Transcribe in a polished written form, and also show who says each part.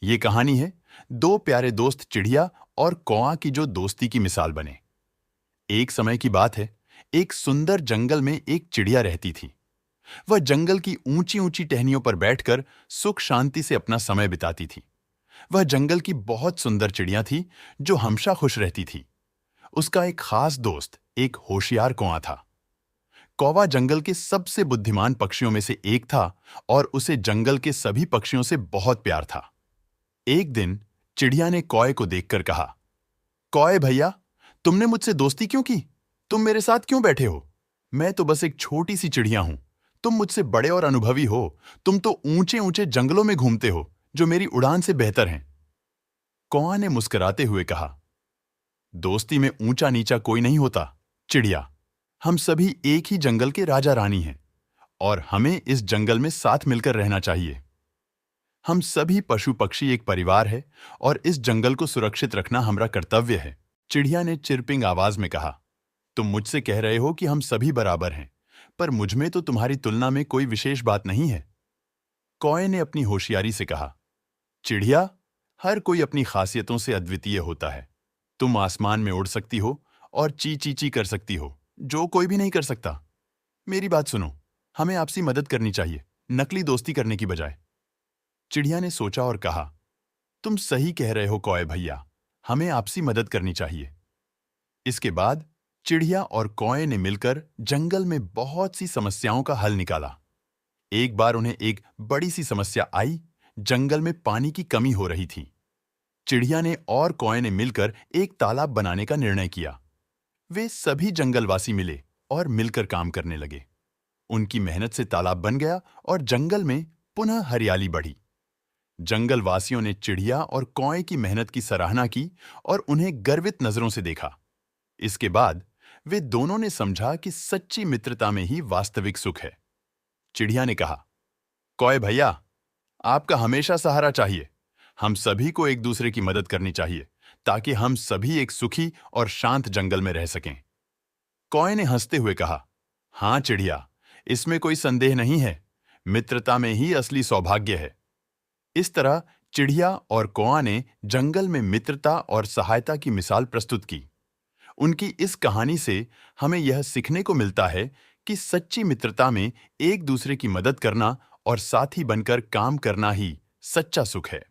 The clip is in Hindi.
Speaker 1: ये कहानी है दो प्यारे दोस्त चिड़िया और कौआ की जो दोस्ती की मिसाल बने। एक समय की बात है, एक सुंदर जंगल में एक चिड़िया रहती थी। वह जंगल की ऊंची ऊंची टहनियों पर बैठकर सुख शांति से अपना समय बिताती थी। वह जंगल की बहुत सुंदर चिड़िया थी जो हमेशा खुश रहती थी। उसका एक खास दोस्त एक होशियार कौआ था। कौवा जंगल के सबसे बुद्धिमान पक्षियों में से एक था और उसे जंगल के सभी पक्षियों से बहुत प्यार था। एक दिन चिड़िया ने कौए को देखकर कहा, कौए भैया, तुमने मुझसे दोस्ती क्यों की? तुम मेरे साथ क्यों बैठे हो? मैं तो बस एक छोटी सी चिड़िया हूं। तुम मुझसे बड़े और अनुभवी हो। तुम तो ऊंचे ऊंचे जंगलों में घूमते हो जो मेरी उड़ान से बेहतर हैं। कौआ ने मुस्कुराते हुए कहा, दोस्ती में ऊंचा नीचा कोई नहीं होता चिड़िया। हम सभी एक ही जंगल के राजा रानी हैं और हमें इस जंगल में साथ मिलकर रहना चाहिए। हम सभी पशु पक्षी एक परिवार है और इस जंगल को सुरक्षित रखना हमारा कर्तव्य है। चिड़िया ने चिरपिंग आवाज में कहा, तुम मुझसे कह रहे हो कि हम सभी बराबर हैं, पर मुझमें तो तुम्हारी तुलना में कोई विशेष बात नहीं है। कौए ने अपनी होशियारी से कहा, चिड़िया, हर कोई अपनी खासियतों से अद्वितीय होता है। तुम आसमान में उड़ सकती हो और ची ची ची कर सकती हो, जो कोई भी नहीं कर सकता। मेरी बात सुनो, हमें आपसी मदद करनी चाहिए, नकली दोस्ती करने की बजाय। चिड़िया ने सोचा और कहा, तुम सही कह रहे हो कौए भैया, हमें आपसी मदद करनी चाहिए। इसके बाद चिड़िया और कौए ने मिलकर जंगल में बहुत सी समस्याओं का हल निकाला। एक बार उन्हें एक बड़ी सी समस्या आई। जंगल में पानी की कमी हो रही थी। चिड़िया ने और कौए ने मिलकर एक तालाब बनाने का निर्णय किया। वे सभी जंगलवासी मिले और मिलकर काम करने लगे। उनकी मेहनत से तालाब बन गया और जंगल में पुनः हरियाली बढ़ी। जंगलवासियों ने चिड़िया और कौए की मेहनत की सराहना की और उन्हें गर्वित नजरों से देखा। इसके बाद वे दोनों ने समझा कि सच्ची मित्रता में ही वास्तविक सुख है। चिड़िया ने कहा, कौए भैया, आपका हमेशा सहारा चाहिए। हम सभी को एक दूसरे की मदद करनी चाहिए ताकि हम सभी एक सुखी और शांत जंगल में रह सकें। कौए ने हंसते हुए कहा, हाँ चिड़िया, इसमें कोई संदेह नहीं है। मित्रता में ही असली सौभाग्य है। इस तरह चिड़िया और कौआ ने जंगल में मित्रता और सहायता की मिसाल प्रस्तुत की। उनकी इस कहानी से हमें यह सीखने को मिलता है कि सच्ची मित्रता में एक दूसरे की मदद करना और साथी बनकर काम करना ही सच्चा सुख है।